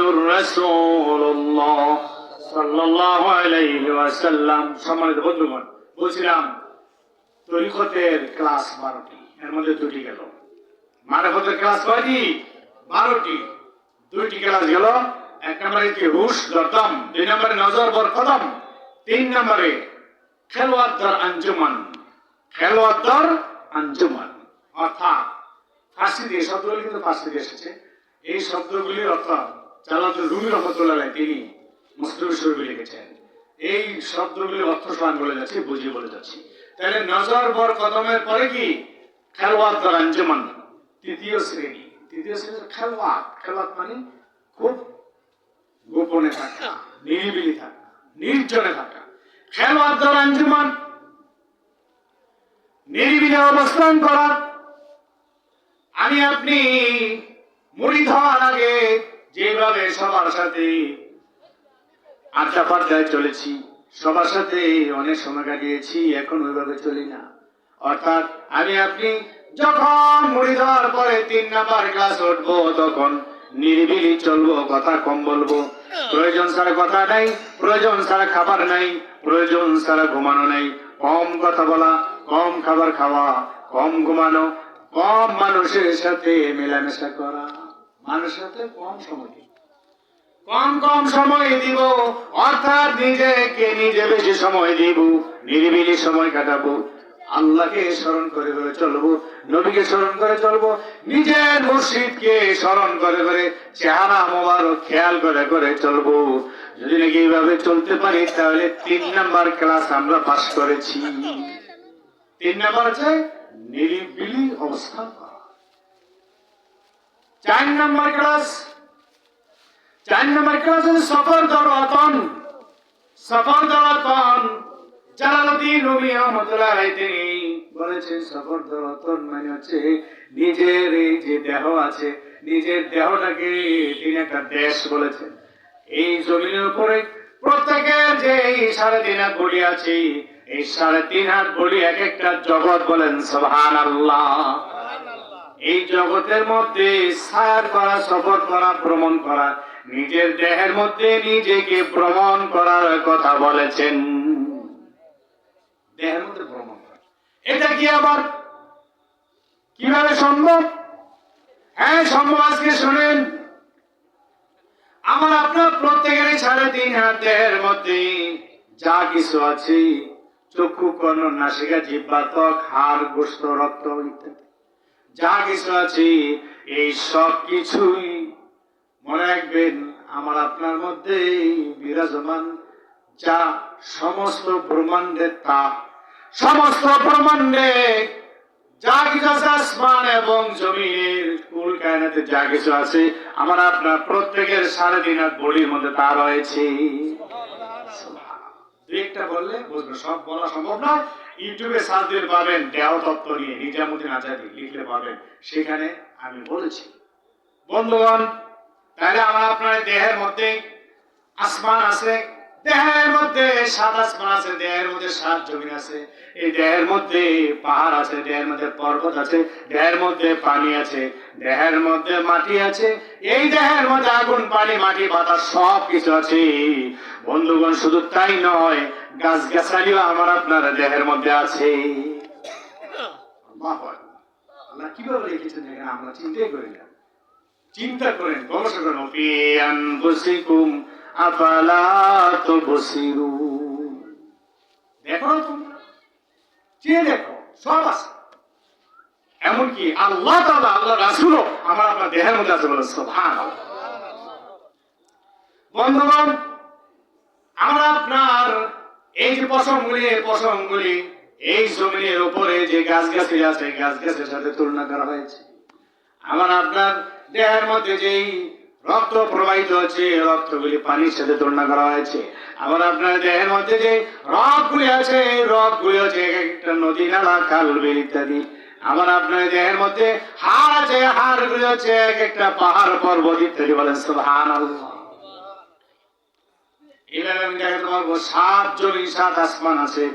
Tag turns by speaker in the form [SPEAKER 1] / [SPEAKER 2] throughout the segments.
[SPEAKER 1] মুহাম্মাদুর রাসূলুল্লাহ সাল্লাল্লাহু আলাইহি ওয়াসাল্লাম। সম্মানিত বন্ধুগণ, বলছিলাম তরিকতের ক্লাস 12টি, এর মধ্যে দুটি গেল। মারিফতের ক্লাস কয়টি? 12টি। দুইটি ক্লাস গেল। এক নম্বরে কি হুশ দরদম, দুই নম্বরে নজর বর কদম, তিন নম্বরে খেলোয়াড়দের আঞ্জুমান। খেলোয়াড়দের আঞ্জুমান অর্থাৎ ফার্সি দিয়ে শব্দগুলি কিন্তু ফার্সি দিয়ে এসেছে। এই শব্দগুলির অর্থ জালালউদ্দিন রুমি রহমতুল্লাহ আলাইহি তিনি মুসলিম শরীফে লিখেছেন। এই শব্দগুলির অর্থ সমান বলে যাচ্ছি, বুঝিয়ে বলে যাচ্ছি। তাহলে নজর বর কদমের পরে কি খেলোয়াড়দের আঞ্জুমান, তৃতীয় শ্রেণী। তৃতীয় শ্রেণীর খেলোয়াড়, খেলোয়াড় মানে খুব গোপনে থাকা, নিরিবিলি থাকা, নির্জনে থাকা। খেলোয়াড়দের আঞ্জুমান, নিরিবিলি অবস্থান করা। আমি আপনি মুরিদ হওয়ার আগে যেভাবে সবার সাথে আড্ডা পাড্ডায় চলেছি, সবার সাথে অনেক সময় কাটিয়েছি, এখন ওইভাবে চলি না। অর্থাৎ আমি আপনি যখন মুরিদ হওয়ার পরে 3 নাম্বার ক্লাস উঠবো, তখন নিরিবিলি চলবো, কথা কম বলবো। প্রয়োজন ছাড়া কথা নাই, প্রয়োজন ছাড়া খাবার নাই, প্রয়োজন ছাড়া ঘুমানো নাই। কম কথা বলা, কম খাবার খাওয়া, কম ঘুমানো, কম মানুষের সাথে মেলামেশা করা, মানুষের সাথে কম সময় দিব, কম সময় দিব। অর্থাৎ নিজেকে নিজে বেশি সময় দিব, নিরিবিলি সময় কাটাবো। আল্লাহকে স্মরণ করে করে চলবো, নবীকে স্মরণ করে চলবো, নিজের মুর্শিদকে স্মরণ করে করে চেহারা মোবারক খেয়াল করে করে চলবো। যদি নাকি এইভাবে চলতে পারি, তাহলে 3 নাম্বার ক্লাস আমরা পাস করেছি। 3 নাম্বার আছে নিরিবিলি অবস্থান করা। 4 নাম্বার ক্লাস, 4 নাম্বার ক্লাস হচ্ছে সফর দরওয়াতন। সফর দরওয়াতন জালালউদ্দিন রুমি রহমাতুল্লাহ আলাইহি তিনি বলেছেন, সফর দরওয়াতন মানে হচ্ছে নিজের এই যে দেহ আছে, নিজের দেহটাকে তিনি একটা দেশ বলেছেন। এই জমিনের উপরে প্রত্যেকের যে এই 3.5 হাত বডি আছে, এই 3.5 হাত বডি এক একটা জগৎ। বলেন সুবহানাল্লাহ। এই জগতের মধ্যে সায়ার করা, সফর করা, ভ্রমণ করা, নিজের দেহের মধ্যে নিজেকে ভ্রমণ করার কথা বলেছেন। দেহের মধ্যে ভ্রমণ করা, এটা কি আবার কিভাবে সম্ভব? হ্যাঁ সম্ভব। আজকে শুনেন, আমার আপনার প্রত্যেকেরই 3.5 হাত দেহের মধ্যে যা কিছু আছে, চক্ষু, কর্ণ, নাসিকা, জিহ্বা, ত্বক, হাড়, গোশত, রক্ত ইত্যাদি যা কিছু আছে, এই সব কিছুই মনে রাখবেন আমার আপনার মধ্যে বিরাজমান। যা সমস্ত ব্রহ্মাণ্ডের তাপ, সমস্ত ব্রহ্মাণ্ডে যা কিছু আছে, আসমান এবং জমিনের কুল কায়নাতে যা কিছু আছে, আমার আপনার প্রত্যেকের 3.5 হাত বডির মধ্যে তা রয়েছে। একটা বললে বুঝবে, সব বলা সম্ভব নয়। ইউটিউবে সার্চ দিয়ে পাবেন, দেহ তত্ত্ব নিয়ে নিজামুদ্দিন আজাদী লিখলে পাবেন, সেখানে আমি বলেছি। বন্ধুগণ, তাহলে আমার আপনার দেহের মধ্যে আসমান আছে, দেহের মধ্যে 7 আসমান আছে, দেহের মধ্যে 7 জমিন আছে, এই দেহের মধ্যে পাহাড় আছে, দেহের মধ্যে পর্বত আছে, দেহের মধ্যে পানি আছে, দেহের মধ্যে মাটি আছে, এই দেহের মধ্যে আগুন, পানি, মাটি, বাতাস সব কিছু আছে। বন্ধুগণ, শুধু তাই নয়, গাছ গাছালিও আমার আপনার দেহের মধ্যে আছে। আল্লাহ কিভাবে রেখেছেন এখানে আমরা চিন্তাই করি না। চিন্তা করেন, গবেষণা করেন। ফি আনফুসিকুম আফালা তুবসিরুন। দেখো না তোমরা, চেয়ে দেখো, সব আছে। এমনকি আল্লাহ তাআলা, আল্লাহ রাসূলও আমার আপনার দেহের মধ্যে আছে। বলে সুবহানাল্লাহ। বন্ধুগণ, আমরা আপনার এই যে পশমগুলি এই জমিনের উপরে যে গাছগাছালি আছে, গাছগাছের সাথে তুলনা করা হয়েছে। আমার আপনার দেহের মধ্যে যেই রক্ত প্রবাহিত হচ্ছে, রক্তগুলি পানির সাথে তুলনা করা হয়েছে। আমার আপনার দেহের মধ্যে যে রগগুলি আছে, এই রগগুলি হচ্ছে একটা নদী, নালা, খাল, বিল ইত্যাদি। আমার আপনার দেহের মধ্যে হাড় আছে, হাড়গুলি হচ্ছে একটা পাহাড়, পর্বত ইত্যাদি। বলেন সুবহানাল্লাহ। এইভাবে আমি দেখাতে পারবো 7 জমিন 7 আসমান আছে,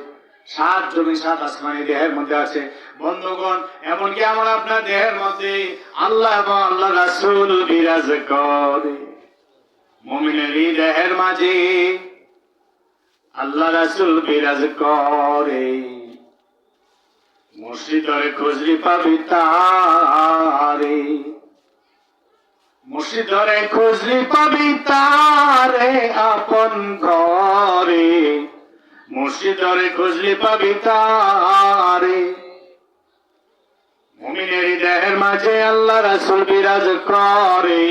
[SPEAKER 1] 7 জমিন 7 আসমান এই দেহের মধ্যে আছে। বন্ধুগণ, এমনকি আমার আপনার দেহের মধ্যে আল্লাহ এবং আল্লাহ রাসূল বিরাজ করে। মুমিনের হৃদয়ের মাঝে আল্লাহ রাসূল বিরাজ করে। মুর্শিদের খুঁজলি পাবি তারে, মুর্শিদের খুঁজলি পাবি তারে আপন ঘরে, মুর্শিদের খুঁজলি পাবি তারে। মুমিনের হৃদয়ের মাঝে আল্লাহ রাসূল বিরাজ করে।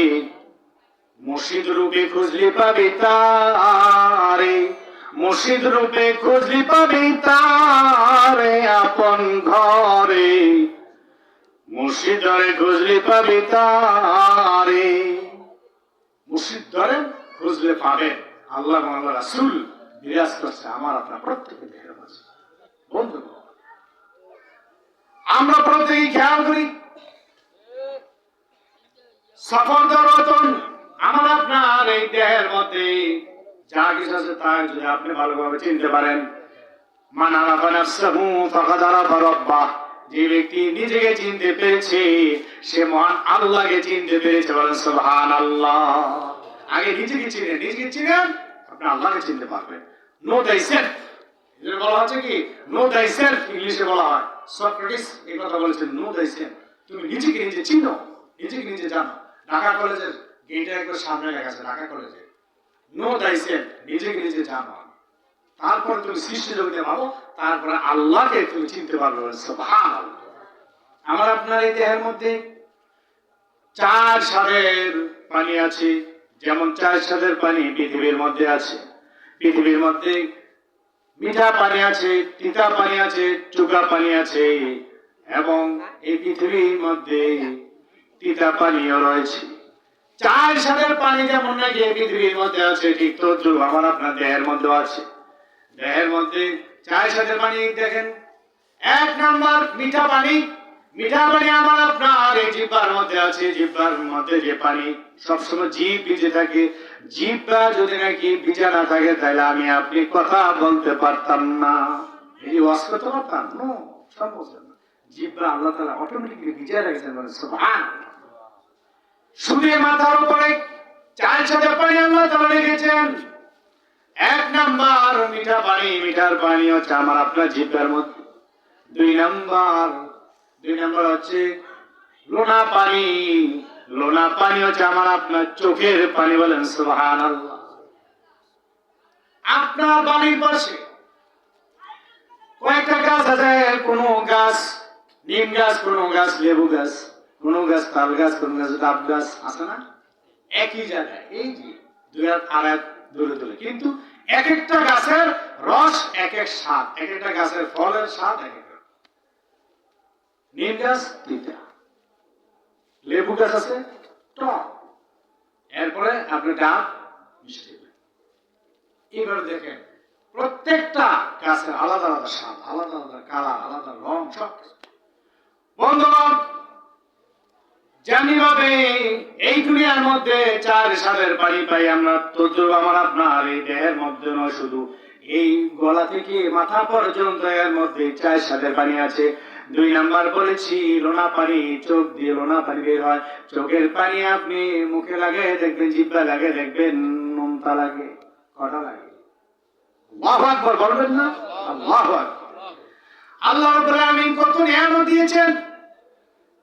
[SPEAKER 1] মুর্শিদ রূপে খুঁজলি পাবি তারে, মুর্শিদ রূপে খুঁজলি পাবি তারে আপন ঘরে, মুর্শিদ ধরে খুঁজলি পাবি তারে। মুর্শিদ ধরে খুঁজলে পাবেন। আল্লাহ আল্লাহ রাসূল বিরাজ করছে আমার আপনার প্রত্যেকের দেহের মাঝে। বন্ধু, আমরা প্রত্যেকেই খেয়াল করি সফর দরতন আমার আপনার এই দেহের মধ্যে যা কিছু আছে তা যদি আপনি ভালোভাবে চিনতে পারেন। মান আরাফা নাফসাহু ফাকাদ আরাফা রাব্বাহ, যে ব্যক্তি নিজেকে চিনতে পেরেছে সে মহান আল্লাহকে চিনতে পেরেছে। বলেন সুবহানাল্লাহ। আগে নিজেকে চিনেন, নিজেকে চিনেন আপনি আল্লাহকে চিনতে পারবেন। নো দ্য সেলফ, এর বলা হচ্ছে কি নো দ্য সেলফ, ইংলিশে বলা হয়। সক্রেটিস এই কথা বলেছেন, নো দ্য সেলফ, তুমি নিজেকে নিজে চিনো, নিজেকে নিজে জানো। ঢাকা কলেজের গেটে একবার সামনে লেখা আছে ঢাকা কলেজে, নো দ্য সেলফ, নিজেকে নিজে জানো। তারপর তুমি সৃষ্টি জগতে ভাবো, তারপরে আল্লাহকে তুমি চিনতে পারবে। সুবহানাল্লাহ। আমার আপনার এই দেহের মধ্যে 4 স্বাদের পানি আছে। যেমন 4 স্বাদের পানি পৃথিবীর মধ্যে আছে। পৃথিবীর মধ্যে মিঠা পানি আছে, তিতা পানি আছে, চুকা পানি আছে, এবং এই পৃথিবীর মধ্যে তিতা পানিও রয়েছে। 4 স্বাদের পানি যেমন নাকি এই পৃথিবীর মধ্যে আছে, ঠিক তদ্রুপ আমার আপনার দেহের মধ্যে আছে। দেহের মধ্যে 4 স্বাদের পানি দেখেন। 1 নম্বর মিঠা পানি। মিঠা পানি আমার আপনার এই জিহ্বার মধ্যে আছে। জিহ্বার মধ্যে যে পানি সবসময় জিভ ভিজে থাকে। জিহ্বা যদি নাকি ভিজা না থাকে তাহলে আমি আপনি কথা বলতে পারতাম না, এই ওয়াজ করতে পারতাম না, সম্ভব না। জিহ্বা আল্লাহ তাআলা অটোমেটিক্যালি ভিজা রেখেছেন। মানে সুবহানাল্লাহ। সূর্যের মাথার উপরে 4 স্বাদের পানি আল্লাহ তাআলা রেখেছেন। 1 নাম্বার মিঠা পানি, মিঠার পানি হচ্ছে আমার আপনার জিহ্বার মধ্যে। 2 নাম্বার হচ্ছে লোনা পানি। লোনা পানি হচ্ছে আমার আপনার চোখের পানি। বলেন সুবহানাল্লাহ। আপনার বাড়ির পাশে কয়েকটা গাছ আছে। কোন গাছ নিম গাছ, কোন গাছ লেবু গাছ, কোন গাছ তাল গাছ, কোন গাছ ডাব গাছ আছে না? একই জায়গায়, এই যে 2 আর 3 দূরে দূরে, কিন্তু এক একটা গাছের রস এক এক স্বাদ, এক একটা গাছের ফলের স্বাদ এক এক। নিম গাছ তিতা, লেবু গাছ আছে টক, এরপরে আপনি ডাব মিষ্টি। এবার দেখেন প্রত্যেকটা গাছের আলাদা আলাদা স্বাদ, আলাদা আলাদা কালার, আলাদা রং, সব। বন্ধুগণ, জানি ভাবে এই দুনিয়ার মধ্যে 4 স্বাদের পানি পাই আমরা, তদ্রুপ আমার আপনার এই দেহের মধ্যে নয়, শুধু এই গলা থেকে মাথা পর্যন্ত এর মধ্যে 4 স্বাদের পানি আছে। 2 নাম্বার বলেছি লোনা পানি, চোখ দিয়ে লোনা পানি বের হয়। চোখের পানি আপনি মুখে লাগে দেখবেন, জিহ্বা লাগে দেখবেন, নোনতা লাগে। কটা লাগে? আল্লাহু আকবার বলবেন না? আল্লাহু আকবার। আল্লাহ রাব্বুল আলামিন কত নিয়ামত দিয়েছেন।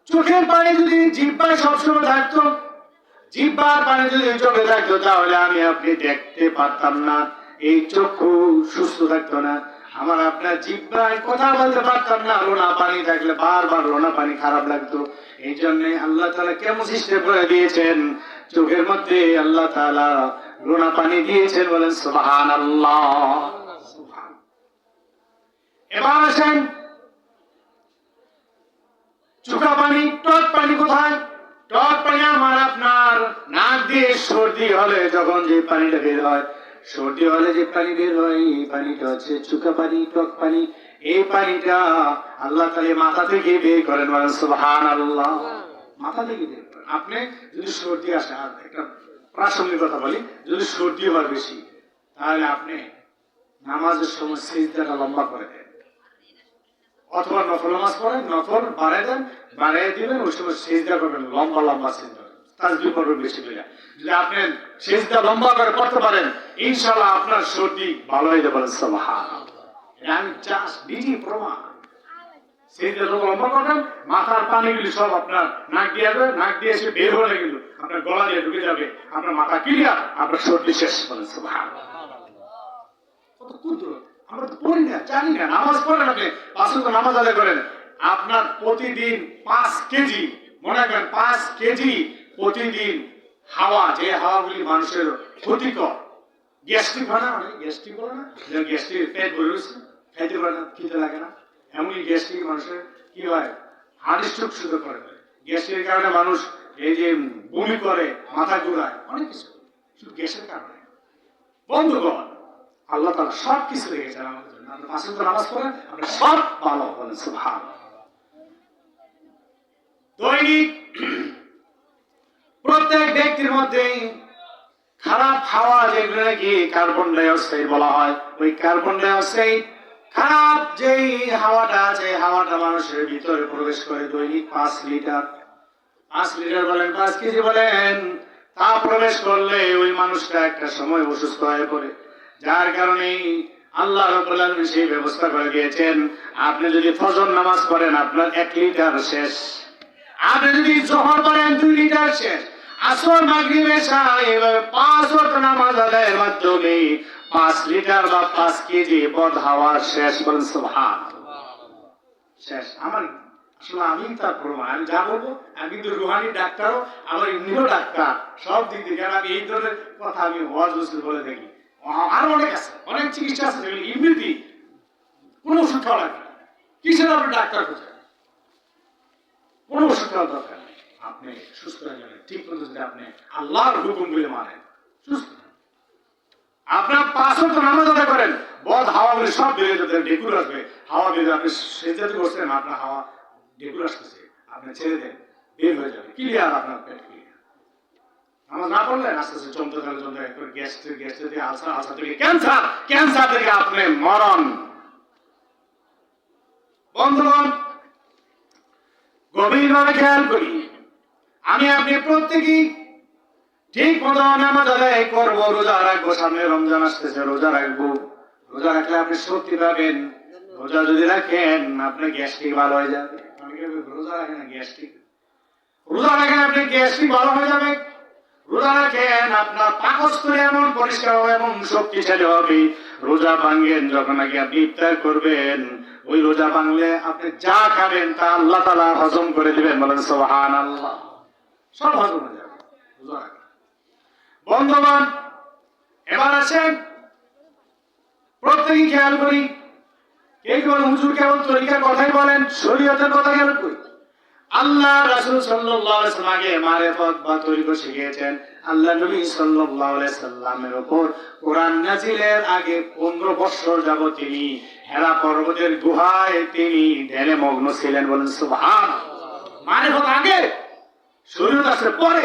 [SPEAKER 1] চোখের পানি যদি জিহ্বায় সবসময় থাকতো, জিহ্বার পানি যদি চোখে থাকতো, তাহলে আমি আপনি দেখতে পারতাম না, এই চক্ষু সুস্থ থাকতো না, আমার আপনার জিহ্বায় কথা বলতে পারতাম না। লোনা পানি থাকলে বারবার লোনা পানি খারাপ লাগতো। এই জন্য আল্লাহ তাআলা কেমন সিস্টেম করে দিয়েছেন, চোখের মধ্যে আল্লাহ তাআলা লোনা পানি দিয়েছেন। বলেন সুবহানাল্লাহ। এবার আসেন চুকা পানি, টক পানি কোথায়? টক পানি আমার আপনার নাক দিয়ে সর্দি হলে যখন যে পানিটা বের হয়, সর্দি হলে যে পানি বের হয়, এই পানিটা হচ্ছে চুকা পানি, টক পানি। এই পানিটা আল্লাহ তাআলা মাথা থেকে বের করেন। বলেন সুবহানাল্লাহ। মাথা থেকে বের করেন। আপনি যদি সর্দি আসে, আর একটা প্রাসঙ্গিক কথা বলি, যদি সর্দি হয় বেশি, তাহলে আপনি নামাজের সময় সিজদাটা লম্বা করে দেন, অথবা নফল নামাজ পড়েন, নফল বাড়ায় দেন, বাড়ায় দিবেন, ওই সময় সিজদা করবেন লম্বা লম্বা সিজদা। তাসবিহ পড়বেন বেশি করে। যদি আপনি সিজদা লম্বা করে করতে পারেন, ইনশাআল্লাহ আপনার সর্দি ভালো হয়ে যাবে। সুবহানাল্লাহ। এটা আমি জাস্ট নিজে প্রমাণ। সিজদা লম্বা করবেন, মাথার পানিগুলি সব আপনার নাক দিয়ে যাবে, নাক দিয়ে এসে বের হলে কিন্তু আপনার গলা দিয়ে ঢুকে যাবে, আপনার মাথা ক্লিয়ার, আপনার সর্দি শেষ। বলেন সুবহানাল্লাহ। কত কুদরত! আমরা তো পড়ি না, জানি না। নামাজ পড়েন, আপনি 5 ওয়াক্ত নামাজ আদায় করেন, আপনার প্রতিদিন 5 কেজি, মনে রাখবেন 5 কেজি প্রতিদিন হাওয়া, যে হাওয়াগুলি মানুষের ক্ষতিকর, গ্যাস্ট্রিক হয় না, গ্যাস্ট্রিক বলে না, গ্যাস্ট্রিক পেট ভরে রয়েছে, খাইতে পারে না, খেতে লাগে না, এমনই গ্যাস্ট্রিক মানুষের কি হয়, হার্ট স্ট্রোক শুরু করে দেয়। গ্যাস্ট্রিকের কারণে মানুষ এই যে বমি করে, মাথা ঘুরায়, অনেক কিছু, শুধু গ্যাসের কারণে। বন্ধুগণ, আল্লাহ তাআলা সব কিছু রেখেছেন আমাদের জন্য। আমরা 5 ওয়াক্ত নামাজ পড়েন, আমরা সব ভালো। বলেন সুবহানাল্লাহ। দৈনিক প্রত্যেক ব্যক্তির মধ্যে খারাপ হাওয়া, যেগুলো নাকি কার্বন ডাই অক্সাইড বলা হয়, ওই কার্বন ডাই অক্সাইড খারাপ যেই হাওয়াটা আছে, হাওয়াটা মানুষের ভিতরে প্রবেশ করে দৈনিক 5 লিটার, 5 লিটার বলেন, 5 কেজি বলেন, তা প্রবেশ করলে ওই মানুষটা একটা সময় অসুস্থ হয়ে পড়ে। যার কারণে আল্লাহ রাব্বুল আলামিন সেই ব্যবস্থা করে দিয়েছেন, আপনি যদি ফজর নামাজ পড়েন আপনার 1 লিটার শেষ, আপনি যদি যোহর পড়েন 2 লিটার শেষ, আসর মাগরিব এশা এভাবে 5 ওয়াক্ত নামাজ আদায়ের মাধ্যমে 5 লিটার বা 5 কেজি বদ হাওয়া শেষ। বলেন সুবহানাল্লাহ। শেষ। আমার আসলে আমি তার প্রমাণ, আমি যা বলবো, আমি কিন্তু রুহানি ডাক্তারও, আমার এমনিও ডাক্তার, সব দিক থেকে আমি এই ধরনের কথা আমি ওয়াজ বলে থাকি। আরো অনেক আছে, অনেক চিকিৎসা আছে যেগুলো এমনিতেই কোনো ওষুধ খাওয়া লাগে না। কিসের আপনি ডাক্তার খোঁজেন? কোনো ওষুধ খাওয়ার দরকার নেই, আপনি সুস্থ হয়ে যাবেন ঠিক মতো যদি আপনি আল্লাহর হুকুমগুলো মানেন, সুস্থ। আপনার 5 ওয়াক্ত নামাজ আদায় করেন, বদ হাওয়াগুলি সব বেরিয়ে যাবে, ডেকুর আসবে, হাওয়া বেরিয়ে, আপনি সেজদাতে বসছেন, আপনার হাওয়া ডেকুর আসতেছে, আপনি ছেড়ে দেন, বের হয়ে যাবে, ক্লিয়ার, আপনার পেট ক্লিয়ার। নামাজ না পড়লেন আস্তে আস্তে জমতে থাকলে জমতে থাকলে গ্যাস্ট্রিক, গ্যাস্ট্রিক থেকে আলসার, আলসার থেকে ক্যান্সার, ক্যান্সার থেকে আপনি মরণ। বন্ধুগণ, গভীরভাবে খেয়াল করি, আমি আপনি প্রত্যেকেই ঠিক মতো নামাজ আদায় করবো, রোজা রাখবো, সামনে রমজান আসতেছে, রোজা রাখবো। রোজা রাখলে আপনি শক্তি পাবেন। রোজা যদি রাখেন আপনি গ্যাস্ট্রিক ভালো হয়ে যাবে। রোজা রাখেন না গ্যাস্ট্রিক, রোজা রাখেন আপনি গ্যাস্ট্রিক ভালো হয়ে যাবে। রোজা রাখেন আপনার পাকস্থলী এমন পরিষ্কার হবে, এমন শক্তিশালী হবে। রোজা ভাঙেন যখন নাকি আপনি ইফতার করবেন, ওই রোজা ভাঙলে আপনি যা খাবেন তা আল্লাহ তাআলা হজম করে দিবেন। বলেন সুবহানাল্লাহ। সব হজম হয়ে যাবে রোজা রাখলে। বন্ধুগণ, এবার আসেন প্রত্যেকেই খেয়াল করি, কেউ কেউ হুজুর কেবল তরিকার কথাই বলেন, শরীয়তের কথা খেয়াল করি। আল্লাহ রাসূল সাল্লাল্লাহু আলাইহি ওয়াসাল্লামকে মারিফত বা তরিকা শিখিয়েছেন। আল্লাহ নবী সাল্লাল্লাহু আলাইহি সাল্লামের উপর কোরআন নাযিলের আগে 15 বছর যাবত তিনি হেরা পর্বতের গুহায় তিনি ধ্যানে মগ্ন ছিলেন। বলেন সুবহানাল্লাহ। মারিফত আগে, শরীয়ত আসলে পরে।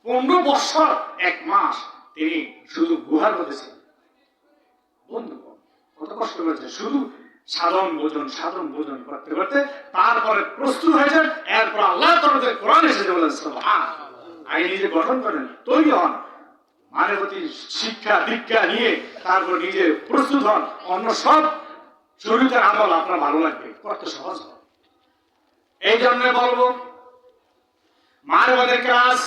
[SPEAKER 1] 15 বছর 1 মাস তিনি শুধু গুহার মধ্যে ছিলেন। বন্ধুগণ, কত কষ্ট করেছে, শুধু সাধন ভোজন করতে করতে তারপরে প্রস্তুত হয়েছেন। এরপর আল্লাহ তাআলা কোরআন এসেছে। বলেন সুবহানাল্লাহ। আগে নিজে গঠন করেন, তৈরি হন, মানবতী শিক্ষা দীক্ষা নিয়ে তারপর নিজে প্রস্তুত হন। অন্য সব শরীয়তের আমল আপনার ভালো লাগবে, করতে সহজ হবে। এই জন্য বলবো, মানবতের ক্লাস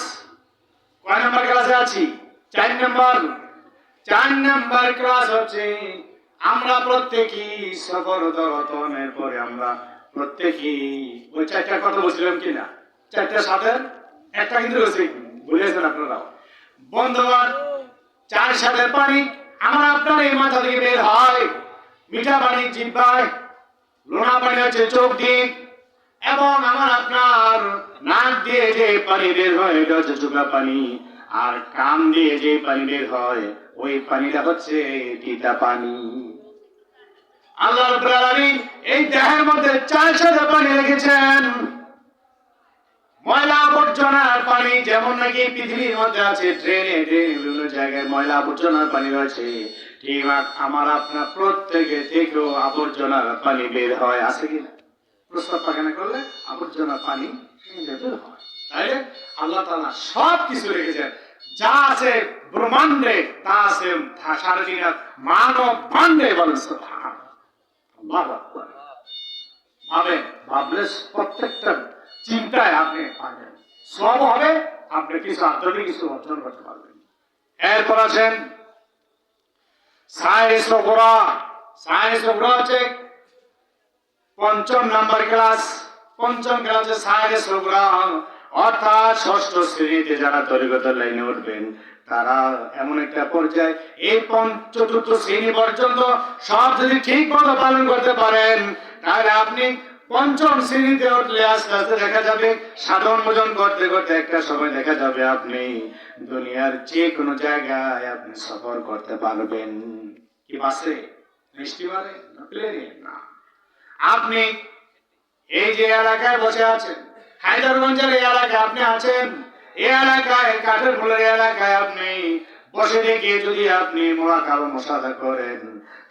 [SPEAKER 1] কয় নাম্বার ক্লাসে আছি? 4 নাম্বার। 4 নাম্বার ক্লাস হচ্ছে আমরা প্রত্যেকেই সফরতনের পরে আমরা প্রত্যেকেই ওই 4টা কথা বলছিলাম কিনা, 4টার সাথে একটা কিন্তু রয়েছে, বলেছেন আপনারাও। বন্ধুগণ, 4 সাথে পানি আমার আপনার এই মাথা থেকে বের হয়, মিঠা পানি জিহ্বায়, লোনা পানি হচ্ছে চোখ দিয়ে, এবং আমার আপনার নাক দিয়ে যে পানি বের হয় এটা হচ্ছে চোখা পানি, আর কান দিয়ে যে পানি বের হয় ওই পানিটা হচ্ছে তিতা পানি। আল্লাহ রাব্বুল আলামিন এই দেহের মধ্যে 4 সাথে পানি রেখেছেন। ময়লা আবর্জনার পানি যেমন নাকি পৃথিবীর মধ্যে আছে, ট্রেনে বিভিন্ন জায়গায় ময়লা আবর্জনার পানি রয়েছে, ঠিক আমার আপনার প্রত্যেকে থেকেও আবর্জনার পানি বের হয়, আছে কিনা? প্রস্তাব পায়খানা করলে আবর্জনার পানি বের হয়। তাইলে আল্লাহ তাআলা সব কিছু রেখেছেন, যা আছে ব্রহ্মাণ্ডে তা আছে 3.5 হাত মানব ভাণ্ডে। বলেন সুবহানাল্লাহ। আল্লাহু আকবার। ভাবলে প্রত্যেকটা চিন্তায় আপনি পাবেন, সব হবে, আপনি কিছু আধ্যাত্মিক কিছু অর্জন করতে পারবেন। এরপর আছেন সায়েন্স ওপরা। সায়েন্স ওপরা হচ্ছে পঞ্চম নাম্বার ক্লাস। পঞ্চম ক্লাসে সায়েন্স ওপরা, অর্থাৎ ষষ্ঠ শ্রেণীতে যারা তরিকত লাইনে উঠবেন তারা এমন একটা পর্যায়ে এই চতুর্থ শ্রেণী পর্যন্ত সব যদি ঠিক মতো পালন করতে পারেন, তাহলে আপনি পঞ্চম শ্রেণীতে উঠলে আস্তে আস্তে দেখা যাবে সাধন ভোজন করতে করতে একটা সময় দেখা যাবে আপনি দুনিয়ার যে কোনো জায়গায় আপনি সফর করতে পারবেন। কি বাসে, স্টিমারে, না প্লেনে, না। আপনি এই যে এলাকায় বসে আছেন, হায়দারগঞ্জের এই এলাকায় আপনি আছেন, এই এলাকায় কাঠের ফুলের এলাকায় আপনি বসে থেকে যদি আপনি মুরাকাবা মুশাহাদা করেন,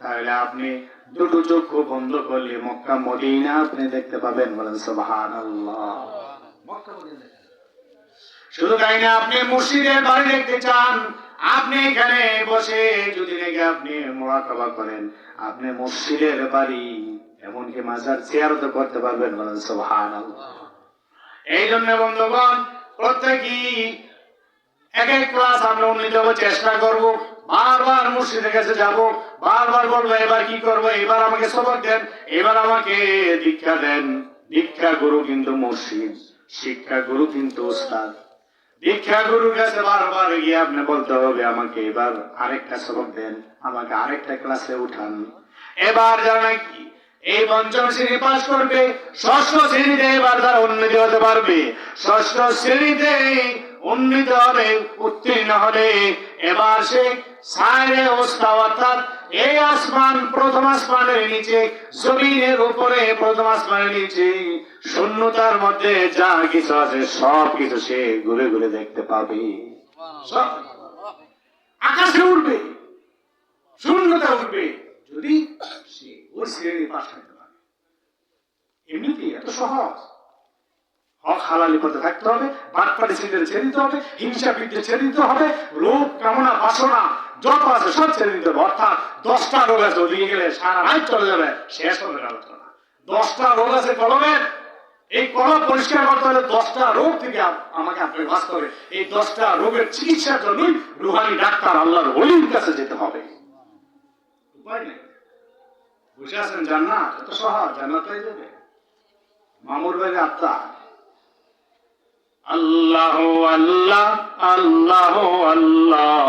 [SPEAKER 1] তাহলে আপনি দুটো চক্ষু বন্ধ করলে মক্কা মদিনা আপনি দেখতে পাবেন। বলেন সুবহানাল্লাহ। মক্কা মদিনা শুধু তাই না, আপনি মুর্শিদের বাড়ি দেখতে চান, আপনি এখানে বসে যদি নাকি আপনি মুরাকাবা করেন, আপনি মুর্শিদের বাড়ি এমনকি মাজার জিয়ারত করতে পারবেন। বলেন সুবহানাল্লাহ। এই জন্য বন্ধুগণ, প্রত্যেকেই এক এক ক্লাস আমরা উন্নীত হবো, চেষ্টা করব, বারবার মুর্শিদের কাছে যাব, বারবার বলবো এবার কি করব, এবার আমাকে সবক দেন, এবার আমাকে দীক্ষা দেন। দীক্ষা গুরু কিন্তু মুর্শিদ, শিক্ষা গুরু কিন্তু উস্তাদ। দীক্ষা গুরুর কাছে বারবার গিয়ে আপনি বলতে হবে আমাকে এবার আরেকটা সবক দেন, আমাকে আরেকটা ক্লাসে উঠান। এবার যারা নাকি এই পঞ্চম শ্রেণী পাস করবে, ষষ্ঠ শ্রেণীতে এবার তারা উন্নতি হতে পারবে। ষষ্ঠ শ্রেণীতে উন্নীত হবে, উত্তীর্ণ হলে এবার সে সায়রে ওস্তা, অর্থাৎ এই আসমান, প্রথম আসমানের নিচে, জমিনের উপরে, প্রথম আসমানের নিচে, শূন্যতার মধ্যে যা কিছু আছে সব কিছু সে ঘুরে ঘুরে দেখতে পাবে। সব আকাশে উঠবে, শূন্যতা উঠবে, যদি সে ওই শ্রেণী পাশ করতে পারে। এমনিতেই এত সহজ। হক হালালি পথে থাকতে হবে, বাটপাটি ছেড়ে দিতে হবে, হিংসা বিদ্যে ছেড়ে দিতে হবে, লোভ কামনা বাসনা যত আছে সব ছেড়ে দিতে হবে। অর্থাৎ 10টা রোগ আছে, ওদিকে গেলে সারা রাত চলে যাবে, শেষ হবে আলোচনা। 10টা রোগ আছে কলমের, এই কলম পরিষ্কার করতে হলে 10টা রোগ থেকে আমাকে আপনাকে বাঁচতে হবে। এই 10টা রোগের চিকিৎসার জন্যই রুহানি ডাক্তার আল্লাহর ওলির কাছে যেতে হবে। উপায় নেই। বসে আছেন জান্নাত, এত সহজ, জান্নাত হয়ে যাবে। মামুর ভাইয়ের আত্মা আল্লাহ আল্লাহ আল্লাহ আল্লাহ